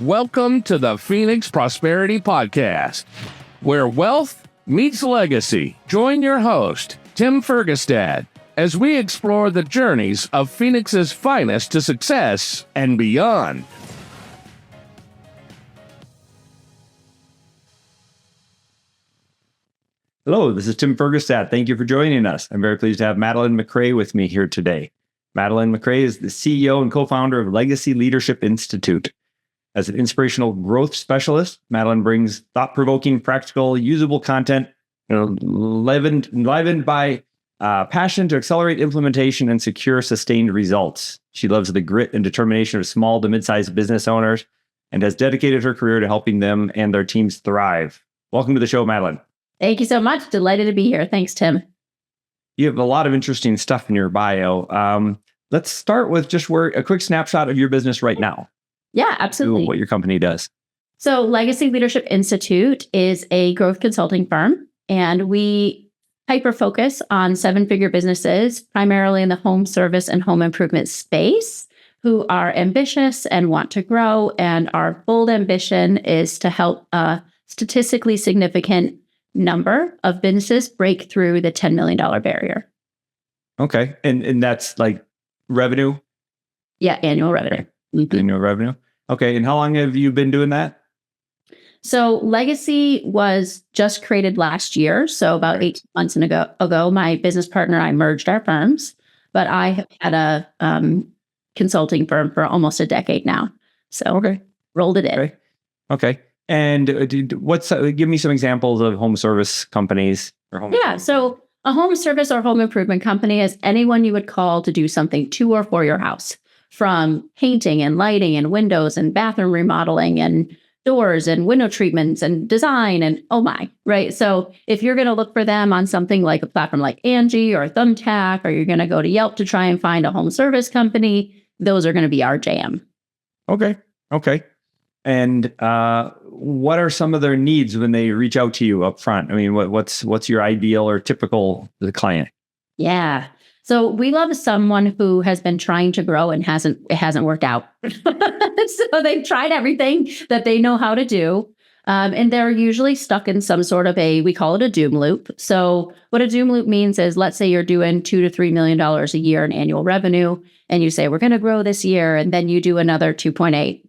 Welcome to the Phoenix Prosperity Podcast, where wealth meets legacy. Join your host, Tim Fergestad, as we explore the journeys of Phoenix's finest to success and beyond. Hello, this is Tim Fergestad. Thank you for joining us. I'm very pleased to have Madeleine MacRae with me here today. Madeleine MacRae is the CEO and co-founder of Legacy Leadership Institute. As an inspirational growth specialist, Madeleine brings thought-provoking, practical, usable content, enlivened by passion to accelerate implementation and secure sustained results. She loves the grit and determination of small to mid-sized business owners and has dedicated her career to helping them and their teams thrive. Welcome to the show, Madeleine. Thank you so much. Delighted to be here. Thanks, Tim. You have a lot of interesting stuff in your bio. Let's start with just a quick snapshot of your business right now. Yeah, absolutely. What your company does. So Legacy Leadership Institute is a growth consulting firm, and we hyper-focus on seven-figure businesses, primarily in the home service and home improvement space, who are ambitious and want to grow. And our bold ambition is to help a statistically significant number of businesses break through the $10 million barrier. Okay. And that's like revenue? Yeah, annual revenue. Mm-hmm. Annual revenue. Okay. And how long have you been doing that? So Legacy was just created last year. So about 18 months ago, my business partner and I merged our firms, but I have had a consulting firm for almost a decade now. So rolled it in. Okay. And give me some examples of home service companies or home. Yeah. So a home service or home improvement company is anyone you would call to do something to or for your house, from painting and lighting and windows and bathroom remodeling and doors and window treatments and design and right? So if you're going to look for them on something like a platform like Angie or Thumbtack, or you're going to go to Yelp to try and find a home service company, those are going to be our jam. Okay. And what are some of their needs when they reach out to you up front? I mean, what's your ideal or typical client? Yeah. So we love someone who has been trying to grow and it hasn't worked out. So they've tried everything that they know how to do. And they're usually stuck in some sort of we call it a doom loop. So what a doom loop means is, let's say you're doing $2 to $3 million a year in annual revenue, and you say, we're going to grow this year. And then you do another 2.8.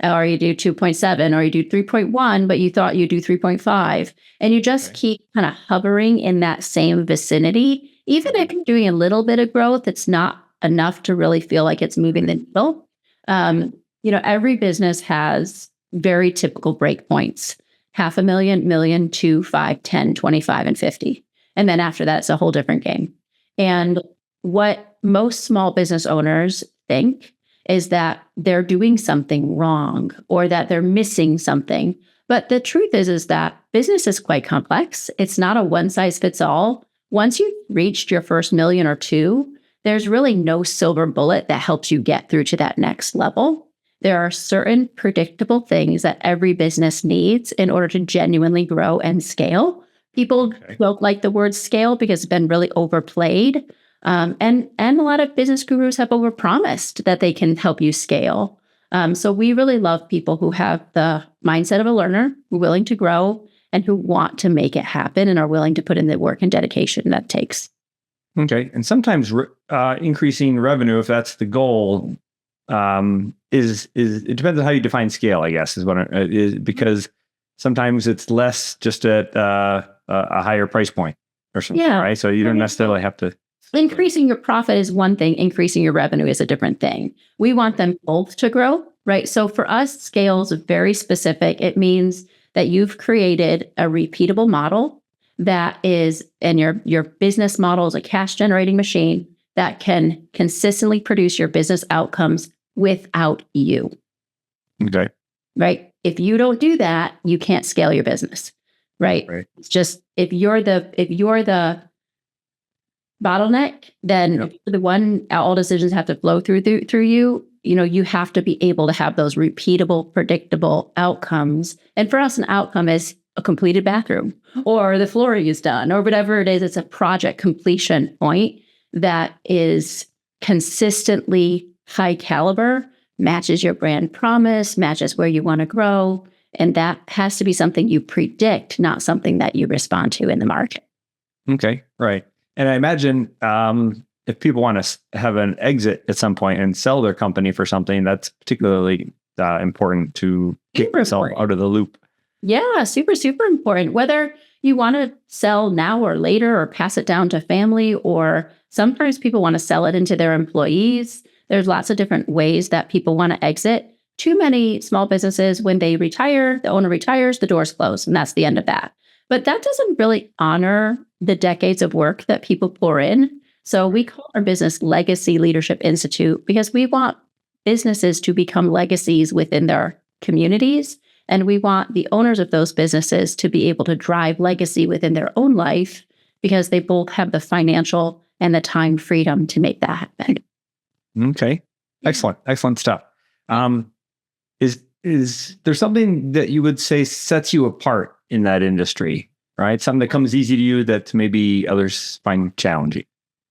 Or you do 2.7, or you do 3.1, but you thought you'd do 3.5. And you just keep kind of hovering in that same vicinity. Even if you're doing a little bit of growth, it's not enough to really feel like it's moving the needle. Every business has very typical breakpoints: $500,000, million, 2, 5, 10, 25, and 50. And then after that, it's a whole different game. And what most small business owners think is that they're doing something wrong or that they're missing something. But the truth is that business is quite complex. It's not a one size fits all. Once you've reached your first million or two, there's really no silver bullet that helps you get through to that next level. There are certain predictable things that every business needs in order to genuinely grow and scale. People don't like the word scale because it's been really overplayed. And a lot of business gurus have overpromised that they can help you scale. So we really love people who have the mindset of a learner, who are willing to grow and who want to make it happen and are willing to put in the work and dedication that takes. Okay. And sometimes increasing revenue, if that's the goal, is it depends on how you define scale, I guess, is because sometimes it's less just at a higher price point or something, right? So you don't necessarily have to. Increasing your profit is one thing. Increasing your revenue is a different thing. We want them both to grow, right? So for us, scale is very specific. It means that you've created a repeatable model that is, and your business model is a cash generating machine that can consistently produce your business outcomes without you. Okay. Right? If you don't do that, you can't scale your business. Right? It's just if you're the bottleneck, then the one all decisions have to flow through you. You have to be able to have those repeatable, predictable outcomes. And for us, an outcome is a completed bathroom or the flooring is done or whatever it is. It's a project completion point that is consistently high caliber matches your brand promise, matches where you want to grow. And that has to be something you predict, not something that you respond to in the market. Okay, right. And I imagine if people want to have an exit at some point and sell their company for something, that's particularly important to get yourself out of the loop. Yeah, super, super important. Whether you want to sell now or later or pass it down to family, or sometimes people want to sell it into their employees. There's lots of different ways that people want to exit. Too many small businesses, when they retire, the owner retires, the doors close, and that's the end of that. But that doesn't really honor the decades of work that people pour in. So we call our business Legacy Leadership Institute because we want businesses to become legacies within their communities. And we want the owners of those businesses to be able to drive legacy within their own life because they both have the financial and the time freedom to make that happen. Okay. Excellent. Excellent stuff. Is there something that you would say sets you apart in that industry, right? Something that comes easy to you that maybe others find challenging?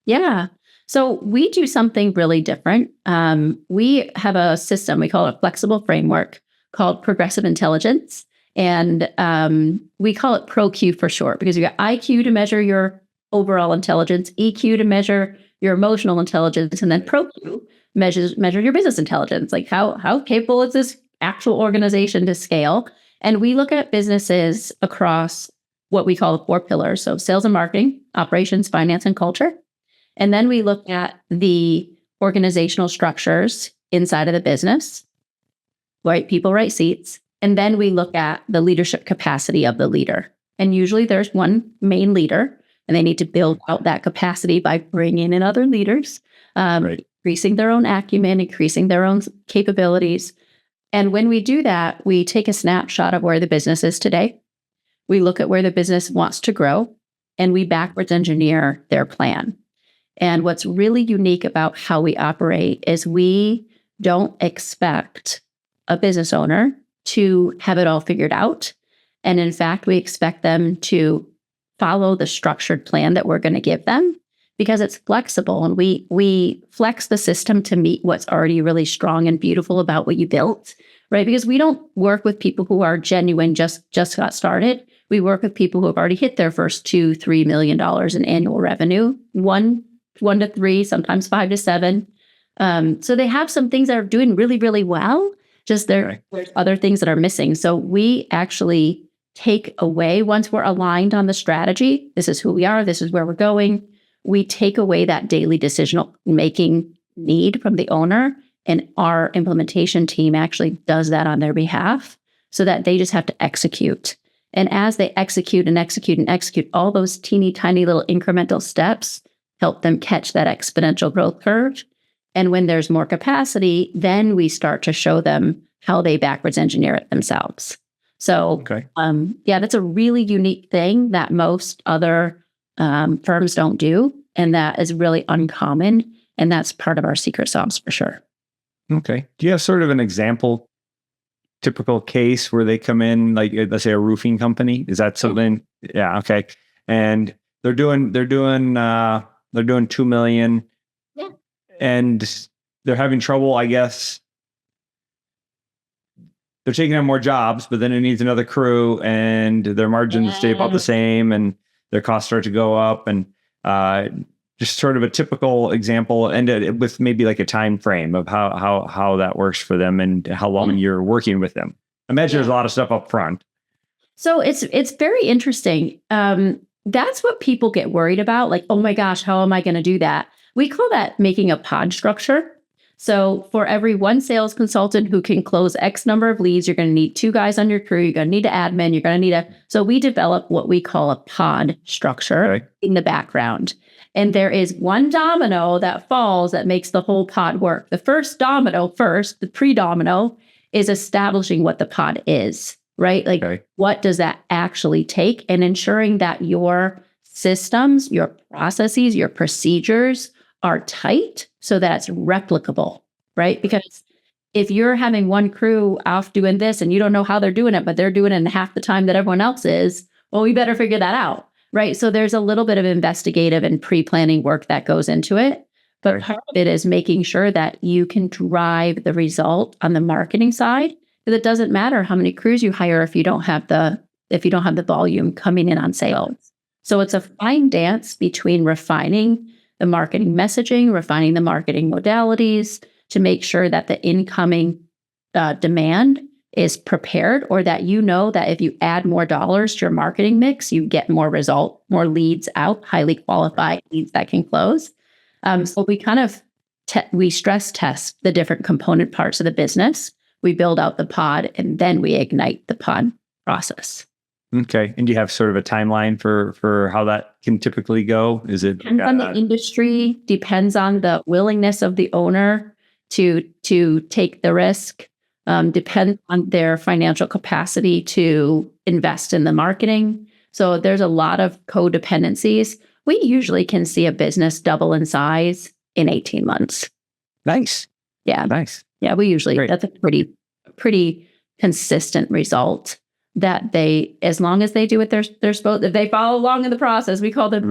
Yeah. So we do something really different. We have a system, we call it a flexible framework called progressive intelligence. And we call it ProQ for short, because you got IQ to measure your overall intelligence, EQ to measure your emotional intelligence, and then ProQ measure your business intelligence. Like how capable is this actual organization to scale? And we look at businesses across what we call the 4 pillars. So sales and marketing, operations, finance, and culture. And then we look at the organizational structures inside of the business, right people, right seats. And then we look at the leadership capacity of the leader. And usually there's one main leader, and they need to build out that capacity by bringing in other leaders, increasing their own acumen, increasing their own capabilities. And when we do that, we take a snapshot of where the business is today. We look at where the business wants to grow, and we backwards engineer their plan. And what's really unique about how we operate is we don't expect a business owner to have it all figured out. And in fact, we expect them to follow the structured plan that we're going to give them because it's flexible. And we flex the system to meet what's already really strong and beautiful about what you built, right? Because we don't work with people who are genuine, just got started. We work with people who have already hit their first $2-3 million in annual revenue, one to 3, sometimes 5 to 7. So they have some things that are doing really, really well. Just there's other things that are missing. So we actually take away, once we're aligned on the strategy, this is who we are, this is where we're going, we take away that daily decision-making need from the owner, and our implementation team actually does that on their behalf so that they just have to execute. And as they execute and execute and execute, all those teeny tiny little incremental steps help them catch that exponential growth curve. And when there's more capacity, then we start to show them how they backwards engineer it themselves. So, that's a really unique thing that most other firms don't do. And that is really uncommon. And that's part of our secret sauce for sure. Okay. Do you have sort of an example, typical case where they come in, like let's say a roofing company? Is that something? Yeah. Okay. And they're doing 2 million. Yeah. And they're having trouble, I guess. They're taking on more jobs, but then it needs another crew, and their margins stay about the same, and their costs start to go up, and just sort of a typical example, and with maybe like a time frame of how that works for them and how long you're working with them. I imagine there's a lot of stuff up front. So it's very interesting. That's what people get worried about. Like, oh my gosh, how am I going to do that? We call that making a pod structure. So for every one sales consultant who can close X number of leads, you're going to need 2 guys on your crew. You're going to need an admin. You're going to need so we develop what we call a pod structure in the background. And there is one domino that falls that makes the whole pod work. The first domino the pre-domino is establishing what the pod is, right? Like what does that actually take? And ensuring that your systems, your processes, your procedures are tight so that it's replicable, right? Because if you're having one crew off doing this and you don't know how they're doing it, but they're doing it in half the time that everyone else is, well, we better figure that out, right? So there's a little bit of investigative and pre-planning work that goes into it. But part of it is making sure that you can drive the result on the marketing side. Because it doesn't matter how many crews you hire if you don't have the volume coming in on sales. So it's a fine dance between refining the marketing messaging, refining the marketing modalities to make sure that the incoming demand is prepared, or that you know that if you add more dollars to your marketing mix, you get more result, more leads out, highly qualified leads that can close. So we kind of we stress test the different component parts of the business. We build out the pod, and then we ignite the pod process. Okay. And do you have sort of a timeline for how that can typically go? Is it depends on the industry, depends on the willingness of the owner to take the risk, depends on their financial capacity to invest in the marketing. So there's a lot of codependencies. We usually can see a business double in size in 18 months. Nice. Yeah. Nice. Yeah, we usually, Great. that's a pretty consistent result that they, as long as they do what they're supposed, if they follow along in the process, we call them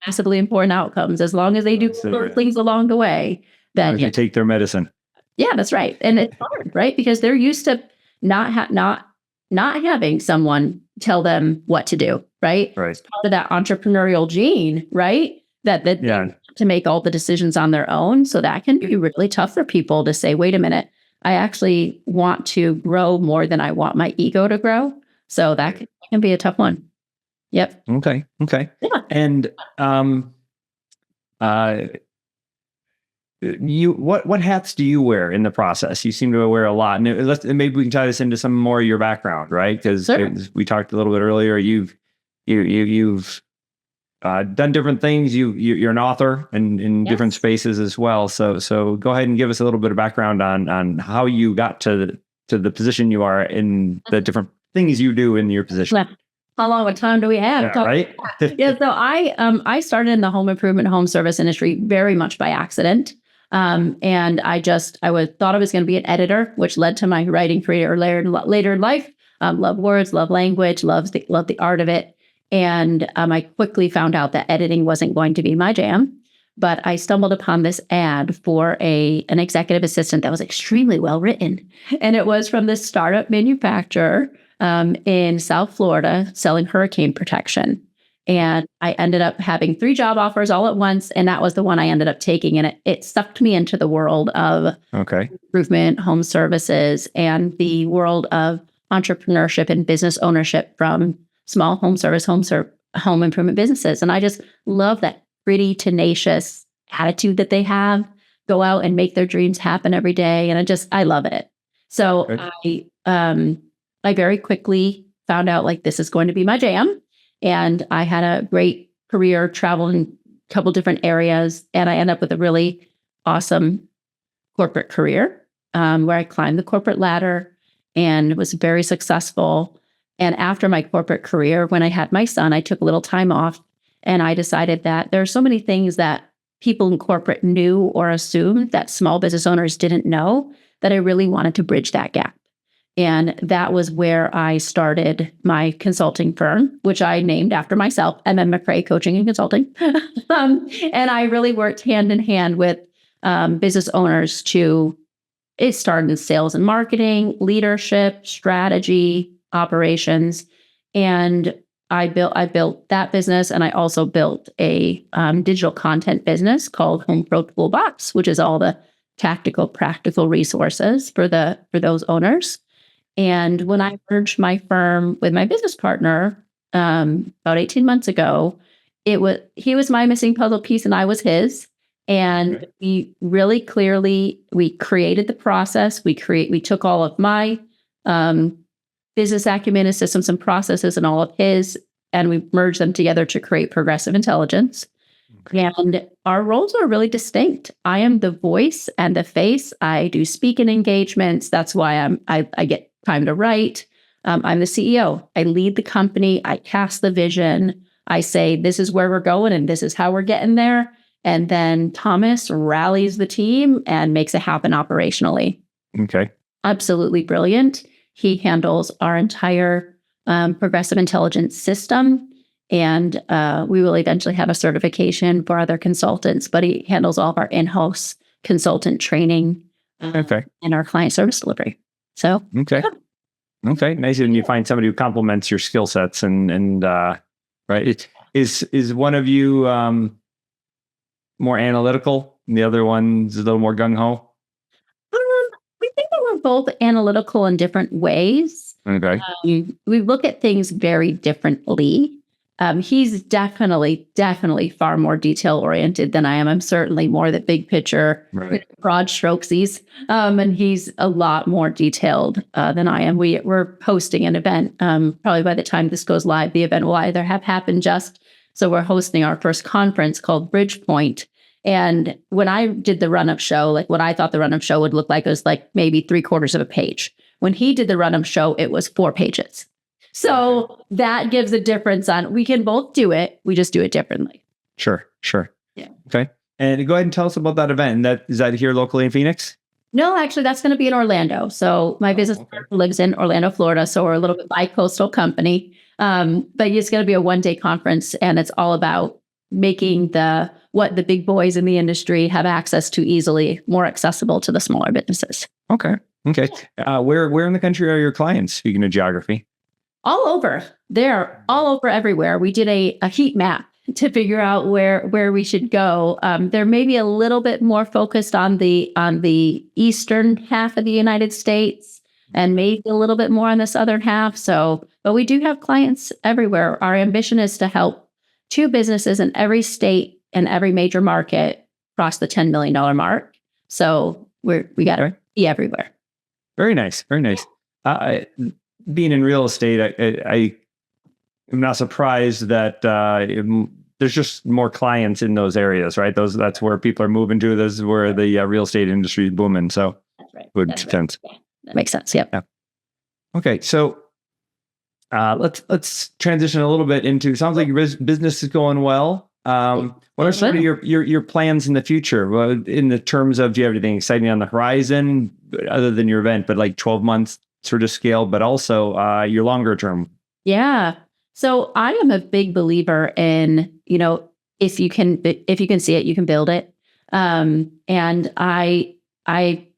massively important outcomes. As long as they do things along the way, then they take their medicine. Yeah, that's right. And it's hard, right? Because they're used to not having someone tell them what to do, right? Right. It's part of that entrepreneurial gene, right? That to make all the decisions on their own. So that can be really tough for people to say, wait a minute, I actually want to grow more than I want my ego to grow. So that can be a tough one. Yep. Okay. Yeah. And what hats do you wear in the process? You seem to wear a lot, and maybe we can tie this into some more of your background, right? Because we talked a little bit earlier. You've done different things. You're an author in different spaces as well. So go ahead and give us a little bit of background on how you got to the position you are in the different things you do in your position. How long of time do we have? Yeah, right? Yeah. So I started in the home improvement, home service industry very much by accident. And I thought I was going to be an editor, which led to my writing career later in life. Love words, love language, love the art of it. And I quickly found out that editing wasn't going to be my jam. But I stumbled upon this ad for an executive assistant that was extremely well written. And it was from this startup manufacturer in South Florida selling hurricane protection. And I ended up having 3 job offers all at once. And that was the one I ended up taking. And it sucked me into the world of improvement, home services, and the world of entrepreneurship and business ownership from small home service, home improvement businesses. And I just love that gritty, tenacious attitude that they have, go out and make their dreams happen every day. And I love it. So I very quickly found out like this is going to be my jam. And I had a great career traveling a couple different areas. And I ended up with a really awesome corporate career where I climbed the corporate ladder and was very successful. And after my corporate career, when I had my son, I took a little time off and I decided that there are so many things that people in corporate knew or assumed that small business owners didn't know that I really wanted to bridge that gap. And that was where I started my consulting firm, which I named after myself, Madeleine MacRae Coaching and Consulting. And I really worked hand in hand with business owners it started in sales and marketing, leadership, strategy, operations. And I built that business. And I also built a digital content business called Home Pro Toolbox, which is all the tactical, practical resources for those owners. And when I merged my firm with my business partner about 18 months ago, he was my missing puzzle piece and I was his. And we really clearly, we created the process. We took all of my business acumen and systems and processes and all of his, and we merged them together to create Progressive Intelligence. And our roles are really distinct. I am the voice and the face. I do speaking engagements. That's why I get time to write. I'm the CEO. I lead the company. I cast the vision. I say, this is where we're going and this is how we're getting there. And then Thomas rallies the team and makes it happen operationally. Okay. Absolutely brilliant. He handles our entire Progressive Intelligence system. And we will eventually have a certification for other consultants, but he handles all of our in-house consultant training and our client service delivery. So, okay. Okay. Nice. And you find somebody who complements your skill sets and right. Is one of you more analytical and the other one's a little more gung-ho? We think that we're both analytical in different ways. Okay. We look at things very differently. He's definitely far more detail oriented than I am. I'm certainly more the big picture, broad strokesies, and he's a lot more detailed than I am. We're hosting an event. Probably by the time this goes live, the event will either have happened so we're hosting our first conference called Bridgepoint. And when I did the run-up show, like what I thought the run-up show would look like was like maybe 3/4 of a page. When he did the run-up show, it was 4 pages. So that gives a difference on, we can both do it. We just do it differently. Sure. Yeah. Okay. And go ahead and tell us about that event. Is that here locally in Phoenix? No, actually, that's going to be in Orlando. So my business partner lives in Orlando, Florida. So we're a little bit bi-coastal company. But it's going to be a 1-day conference, and it's all about making what the big boys in the industry have access to easily more accessible to the smaller businesses. Okay. Where in the country are your clients, speaking of geography? All over. They're all over everywhere. We did a heat map to figure out where we should go. They're maybe a little bit more focused on the eastern half of the United States and maybe a little bit more on the southern half. But we do have clients everywhere. Our ambition is to help 2 businesses in every state and every major market cross the $10 million mark. So we got to be everywhere. Very nice. Being in real estate, I am not surprised that there's just more clients in those areas, right? That's where people are moving to. This is where the real estate industry is booming. So that's right. Would make sense. Yeah, that makes sense. Yep. Yeah. Okay, so let's transition a little bit into. Sounds like your business is going well. What are some of your plans in the future? Well, in the terms of, do you have anything exciting on the horizon other than your event, but like 12 months sort of scale, but also your longer term? Yeah. So I am a big believer in, if you can see it, you can build it. And I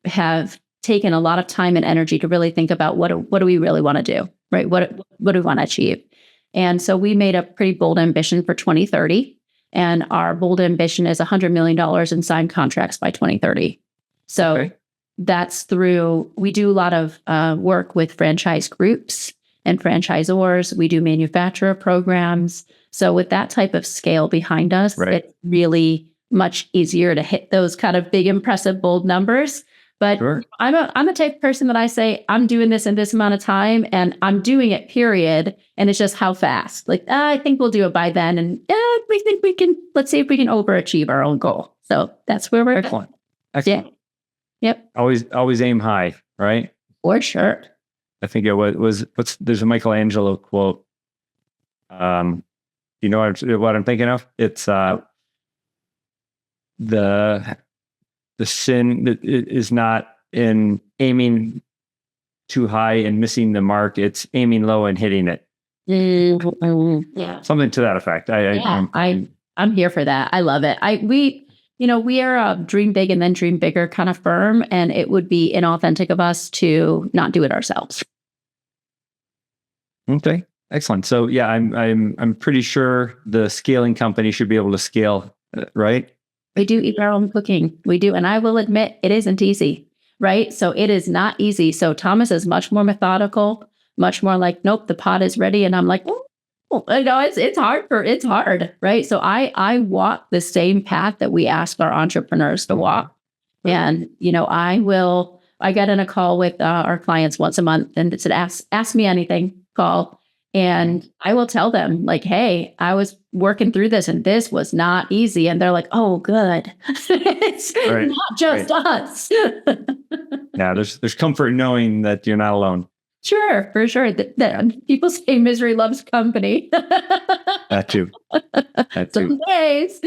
have taken a lot of time and energy to really think about what do we really want to do, right? What do we want to achieve? And so we made a pretty bold ambition for 2030. And our bold ambition is $100 million in signed contracts by 2030. So that's we do a lot of work with franchise groups and franchisors. We do manufacturer programs. So with that type of scale behind us, it's really much easier to hit those kind of big, impressive, bold numbers. But I'm a type of person that I say, I'm doing this in this amount of time and I'm doing it, period. And it's just how fast. Like, I think we'll do it by then. And we think let's see if we can overachieve our own goal. So that's where we're Excellent. Yeah. Yep. Always aim high, right? For sure. I think it was there's a Michelangelo quote. You know what I'm thinking of? It's the sin that is not in aiming too high and missing the mark. It's aiming low and hitting it. Yeah. Something to that effect. I'm here for that. I love it. We are a dream big and then dream bigger kind of firm, and it would be inauthentic of us to not do it ourselves. Okay, excellent. So yeah, I'm pretty sure the scaling company should be able to scale, right? We do eat our own cooking. We do, and I will admit it isn't easy, right? So it is not easy. So Thomas is much more methodical, much more like, nope, the pot is ready, and I'm like, it's hard, right? So I walk the same path that we ask our entrepreneurs to walk. And, I get in a call with our clients once a month, and it said, ask me anything, call. And I will tell them like, hey, I was working through this and this was not easy. And they're like, oh, good. It's not just us. Yeah, there's comfort in knowing that you're not alone. Sure, for sure. People say misery loves company. That too. Some days.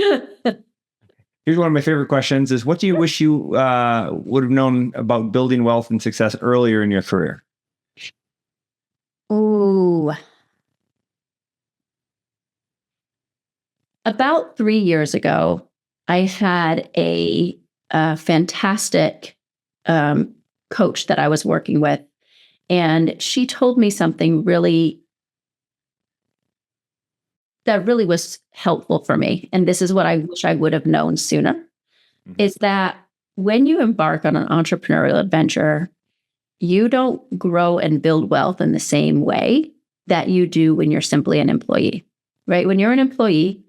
Here's one of my favorite questions is, what do you wish you would have known about building wealth and success earlier in your career? Ooh. About 3 years ago, I had a fantastic coach that I was working with, and she told me something that really was helpful for me. And this is what I wish I would have known sooner, is that when you embark on an entrepreneurial adventure, you don't grow and build wealth in the same way that you do when you're simply an employee, right? When you're an employee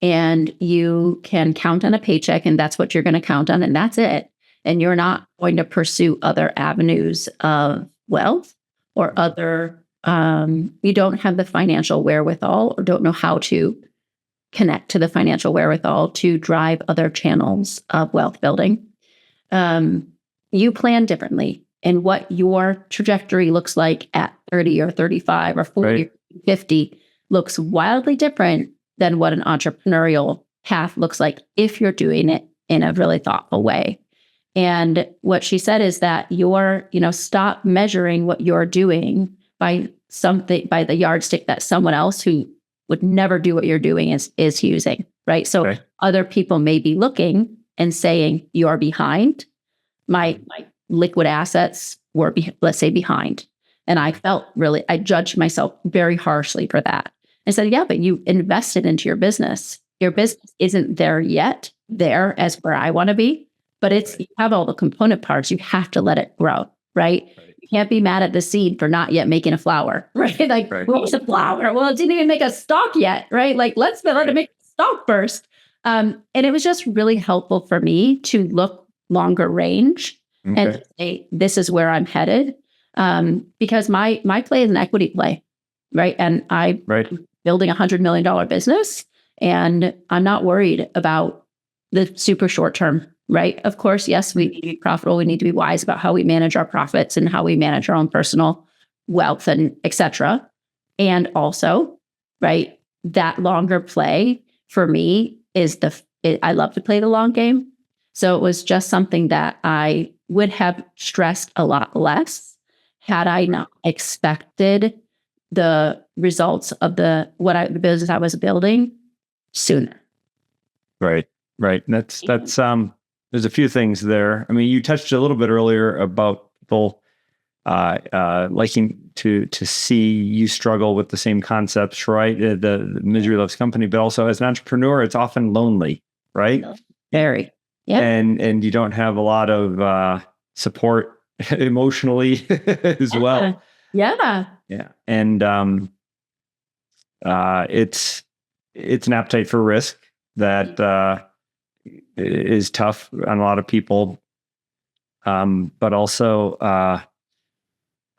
and you can count on a paycheck and that's what you're going to count on and that's it. And you're not going to pursue other avenues of wealth or you don't have the financial wherewithal or don't know how to connect to the financial wherewithal to drive other channels of wealth building. You plan differently. And what your trajectory looks like at 30 or 35 or 40 or 50 looks wildly different than what an entrepreneurial path looks like if you're doing it in a really thoughtful way. And what she said is that stop measuring what you're doing by the yardstick that someone else who would never do what you're doing is using, right? So other people may be looking and saying, you're behind. My liquid assets were, let's say, behind. And I judged myself very harshly for that. I said, yeah, but you invested into your business. Your business isn't there yet, as where I want to be, but you have all the component parts. You have to let it grow, right? You can't be mad at the seed for not yet making a flower, right? What was a flower? Well, it didn't even make a stalk yet, right? Let's let it make a stalk first. And it was just really helpful for me to look longer range and to say, this is where I'm headed. Because my play is an equity play, right? And I'm building $100 million business, and I'm not worried about the super short term, right? Of course, yes, we need to be profitable. We need to be wise about how we manage our profits and how we manage our own personal wealth and et cetera. And also, right, that longer play for me is I love to play the long game. So it was just something that I would have stressed a lot less had I not expected the results of the business I was building sooner. Right. And that's there's a few things there. I mean, you touched a little bit earlier about people liking to see you struggle with the same concepts, right? The misery loves company, but also as an entrepreneur, it's often lonely, right? Very. Yeah. And you don't have a lot of support emotionally as well. Yeah. Yeah. And it's an appetite for risk that is tough on a lot of people. But also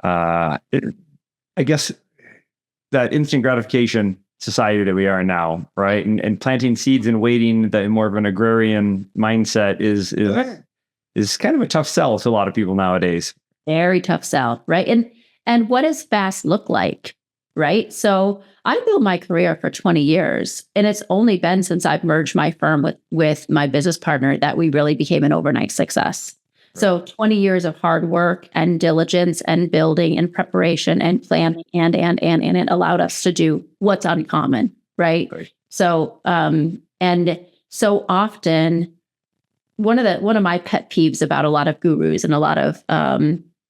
I guess that instant gratification society that we are now, right? And planting seeds and waiting, that more of an agrarian mindset is kind of a tough sell to a lot of people nowadays. Very tough sell, right? And what does fast look like, right? So I built my career for 20 years, and it's only been since I've merged my firm with my business partner that we really became an overnight success. Right. So 20 years of hard work and diligence and building and preparation and planning and it allowed us to do what's uncommon, right? So and so often one of my pet peeves about a lot of gurus and a lot of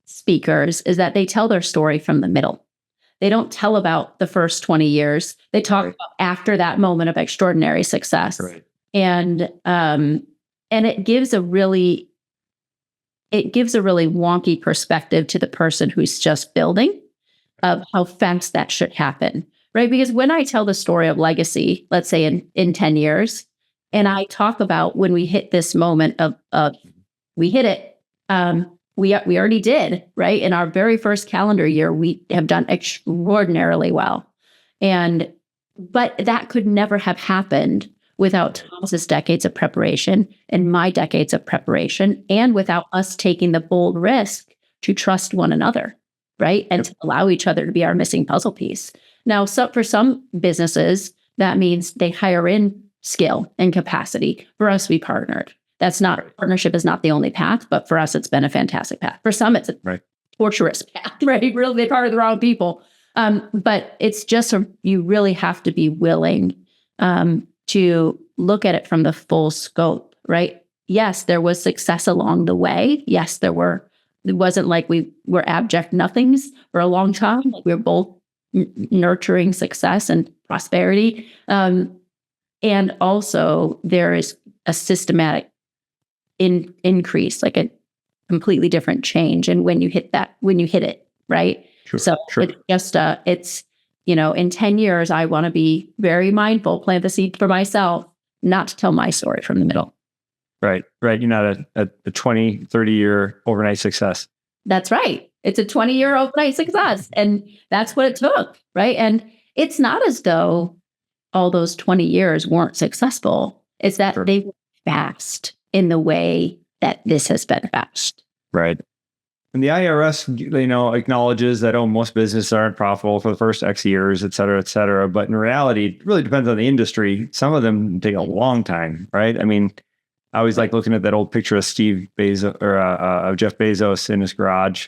speakers is that they tell their story from the middle. They don't tell about the first 20 years. They talk about after that moment of extraordinary success. Right. And it gives a really wonky perspective to the person who's just building of how fast that should happen, right? Because when I tell the story of legacy, let's say in 10 years, and I talk about when we hit this moment of we hit it, we already did, right? In our very first calendar year, we have done extraordinarily well. But that could never have happened without Thomas's decades of preparation and my decades of preparation, and without us taking the bold risk to trust one another, right? And to allow each other to be our missing puzzle piece. Now, for some businesses, that means they hire in skill and capacity. For us, we partnered. Partnership is not the only path, but for us, it's been a fantastic path. For some, it's a torturous path, right? Really, they part of the wrong people. But it's just, you really have to be willing to look at it from the full scope, right? Yes, there was success along the way. Yes, it wasn't like we were abject nothings for a long time. Like we were both nurturing success and prosperity. And also there is a systematic increase, like a completely different change. And when you hit it, right? Sure, so sure. It's just, it's, in 10 years, I want to be very mindful, plant the seed for myself, not to tell my story from the middle. Right. You're not a 20, 30-year overnight success. That's right. It's a 20-year overnight success. And that's what it took, right? And it's not as though all those 20 years weren't successful. It's that Sure. they were fast in the way that this has been fast. Right. And the IRS, acknowledges that, most businesses aren't profitable for the first X years, et cetera, et cetera. But in reality, it really depends on the industry. Some of them take a long time, right? I mean, I always like looking at that old picture of Steve Bezos of Jeff Bezos in his garage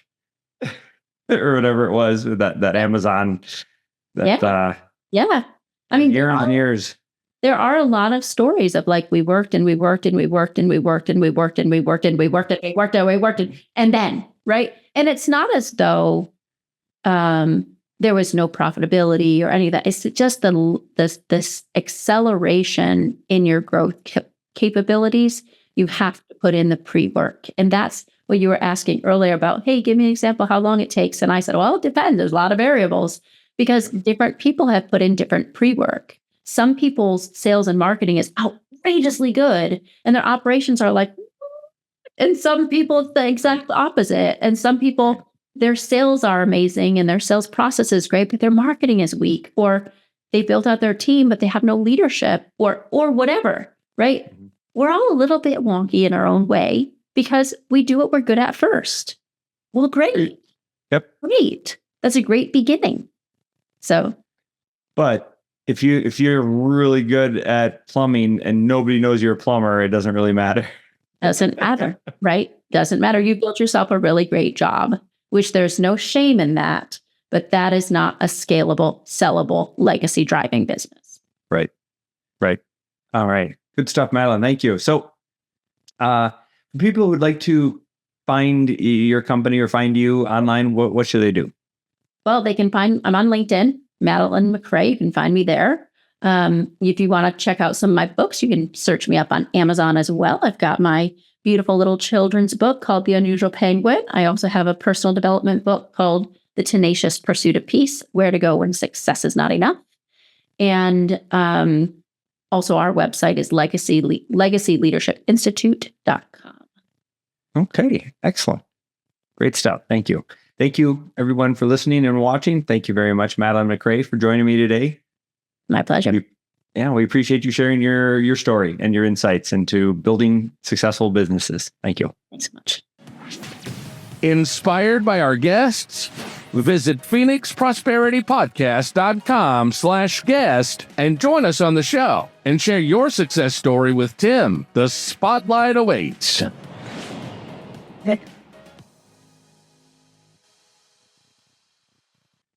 or whatever it was, that Amazon. Yeah. I mean, years and years. There are a lot of stories of like, we worked and we worked and we worked and we worked and we worked and we worked and we worked and we worked and we worked and then, right? And it's not as though there was no profitability or any of that. It's just this acceleration in your growth capabilities. You have to put in the pre-work. And that's what you were asking earlier about, hey, give me an example how long it takes. And I said, well, it depends. There's a lot of variables because different people have put in different pre-work. Some people's sales and marketing is outrageously good and their operations are like, and some people it's the exact opposite. And some people, their sales are amazing and their sales process is great, but their marketing is weak, or they built out their team, but they have no leadership or whatever, right? Mm-hmm. We're all a little bit wonky in our own way because we do what we're good at first. Well, great. Yep. Great. That's a great beginning. So. But if you're really good at plumbing and nobody knows you're a plumber, it doesn't really matter. Doesn't matter, right? Doesn't matter. You built yourself a really great job, which there's no shame in that, but that is not a scalable, sellable, legacy driving business. Right. All right. Good stuff, Madeleine. Thank you. So, people who would like to find your company or find you online, what should they do? Well, they can I'm on LinkedIn. Madeleine MacRae. You can find me there. If you want to check out some of my books, you can search me up on Amazon as well. I've got my beautiful little children's book called The Unusual Penguin. I also have a personal development book called The Tenacious Pursuit of Peace, Where to Go When Success is Not Enough. And also our website is legacyleadershipinstitute.com. Okay, excellent. Great stuff. Thank you. Thank you, everyone, for listening and watching. Thank you very much, Madeleine MacRae, for joining me today. My pleasure. We appreciate you sharing your story and your insights into building successful businesses. Thank you. Thanks so much. Inspired by our guests? Visit phoenixprosperitypodcast.com/guest and join us on the show and share your success story with Tim. The spotlight awaits.